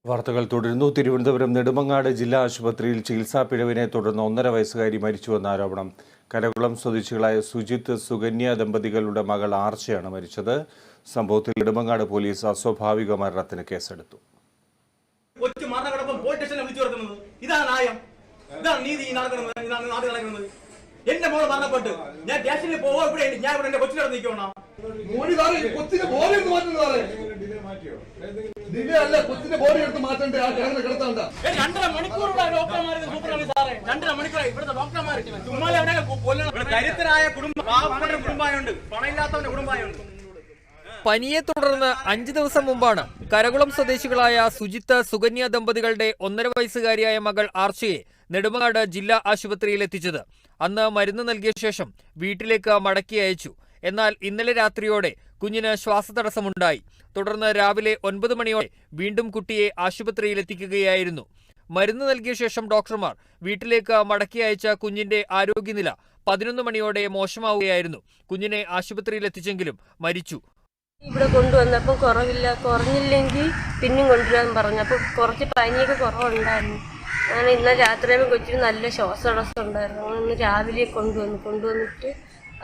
വാർത്തകൾ തുടരുന്നു. തിരുവനന്തപുരം നെടുമങ്ങാട് ജില്ലാ ആശുപത്രിയിൽ ചികിത്സാ പിഴവിനെ തുടർന്ന് 1.5 വയസ്സുകാരി മരിച്ചുവെന്ന ആരോപണം. കരകുളം സ്വദേശികളായ സുജിത്ത്, സുകന്യ ദമ്പതികളുടെ മകൾ ആർച്ചയാണ് മരിച്ചത്. സംഭവത്തിൽ നെടുമങ്ങാട് പോലീസ് അസ്വാഭാവിക മരണത്തിന് കേസെടുത്തു. എന്റെ മോള് മരണപ്പെട്ടു. ഞാൻ സ്റ്റേഷനിൽ പോവാ, ഞാൻ ഇവിടെ എന്റെ കൊച്ചിനോട് നിൽക്കണോ? പനിയെ തുടർന്ന് 5 ദിവസം മുമ്പാണ് കരകുളം സ്വദേശികളായ സുജിത്ത്, സുകന്യ ദമ്പതികളുടെ 1.5 വയസ്സുകാരിയായ മകൾ ആർച്ചയെ നെടുമങ്ങാട് ജില്ലാ ആശുപത്രിയിൽ എത്തിച്ചത്. അന്ന് മരുന്ന് നൽകിയ ശേഷം വീട്ടിലേക്ക് മടക്കി അയച്ചു. എന്നാൽ ഇന്നലെ രാത്രിയോടെ കുഞ്ഞിന് ശ്വാസതടസ്സമുണ്ടായി. തുടർന്ന് രാവിലെ 9 മണിയോടെ വീണ്ടും കുട്ടിയെ ആശുപത്രിയിൽ എത്തിക്കുകയായിരുന്നു. മരുന്ന് നൽകിയ ശേഷം ഡോക്ടർമാർ വീട്ടിലേക്ക് മടക്കി അയച്ച കുഞ്ഞിന്റെ ആരോഗ്യനില 11 മണിയോടെ മോശമാവുകയായിരുന്നു. കുഞ്ഞിനെ ആശുപത്രിയിൽ എത്തിച്ചെങ്കിലും മരിച്ചു. ഇവിടെ കൊണ്ടുവന്നപ്പോൾ കുറഞ്ഞില്ലെങ്കിൽ പിന്നെയും കൊണ്ടുവരാൻ പറഞ്ഞു. അപ്പോൾ കുറച്ച് പനിയൊക്കെ കുറവുണ്ടായിരുന്നു. അങ്ങനെ ഇന്നലെ രാത്രിയാകുമ്പോൾ കൊച്ചിന് നല്ല ശ്വാസതടസ്സം ഉണ്ടായിരുന്നു. ഇന്ന് രാവിലെ കൊണ്ടുവന്നിട്ട്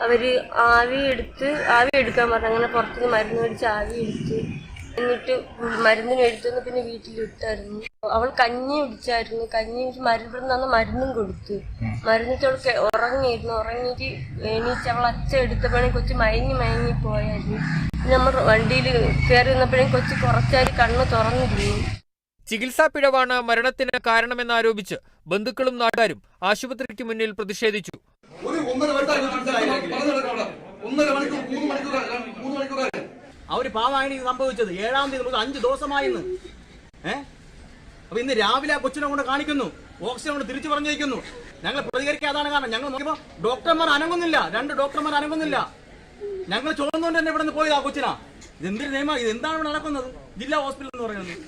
അവർ ആവി എടുക്കാൻ പറഞ്ഞു. അങ്ങനെ പുറത്തുനിന്ന് മരുന്ന് മേടിച്ച് ആവി എടുത്ത് എന്നിട്ട് മരുന്നിന് എടുത്തുനിന്ന് പിന്നെ വീട്ടിൽ വിട്ടായിരുന്നു. അവൾ കഞ്ഞി കുടിച്ചായിരുന്നു. കഞ്ഞി മരുന്ന് മരുന്നും കൊടുത്ത് മരുന്നിട്ട് അവൾക്ക് ഉറങ്ങിയിട്ട് എണീച്ച് അവൾ അച്ഛ എടുത്തപ്പോഴേ കൊച്ചു മയങ്ങി പോയായിരുന്നു. നമ്മൾ വണ്ടിയിൽ കയറി വന്നപ്പോഴേ കൊച്ചു കുറച്ചായി കണ്ണ് തുറന്നിരുന്നു. ചികിത്സാ പിഴവാണ് മരണത്തിന് കാരണമെന്നാരോപിച്ച് ബന്ധുക്കളും നാട്ടുകാരും ആശുപത്രിക്ക് മുന്നിൽ പ്രതിഷേധിച്ചു. അവര് പാവാണ് ഇത് സംഭവിച്ചത്. 7-ാം തീയതി നമുക്ക് 5 ദിവസമായിന്ന്. അപ്പൊ ഇന്ന് രാവിലെ ആ കൊച്ചിനെ കൊണ്ട് കാണിക്കുന്നു, ഓക്സിജൻ കൊണ്ട് തിരിച്ചു പറഞ്ഞിരിക്കുന്നു. ഞങ്ങൾ പ്രതികരിക്കാതാണ് കാരണം. ഞങ്ങൾ നോക്കിയപ്പോ ഡോക്ടർമാർ അനങ്ങുന്നില്ല, 2 ഡോക്ടർമാർ അനങ്ങുന്നില്ല. ഞങ്ങൾ ചോദിച്ചുകൊണ്ട് തന്നെ ഇവിടെ നിന്ന് പോയത് ആ കൊച്ചിനാ. ഇതെന്തൊരു നിയമം, ഇത് എന്താണ് ഇവിടെ നടക്കുന്നത്? ജില്ലാ ഹോസ്പിറ്റൽ എന്ന് പറയുന്നത്.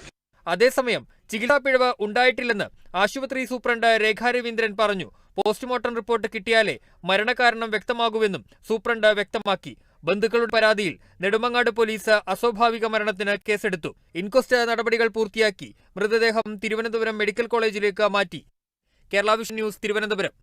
അതേസമയം ചികിത്സാ പിഴവ് ഉണ്ടായിട്ടില്ലെന്ന് ആശുപത്രി സൂപ്രണ്ട് രേഖാ രവീന്ദ്രൻ പറഞ്ഞു. പോസ്റ്റ്മോർട്ടം റിപ്പോർട്ട് കിട്ടിയാലേ മരണകാരണം വ്യക്തമാകുമെന്നും സൂപ്രണ്ട് വ്യക്തമാക്കി. ബന്ധുക്കളുടെ പരാതിയിൽ നെടുമങ്ങാട് പോലീസ് അസ്വാഭാവിക മരണത്തിന് കേസെടുത്തു. ഇൻക്വസ്റ്റ് നടപടികൾ പൂർത്തിയാക്കി മൃതദേഹം തിരുവനന്തപുരം മെഡിക്കൽ കോളേജിലേക്ക് മാറ്റി. Kerala vision news, Thiruvananthapuram.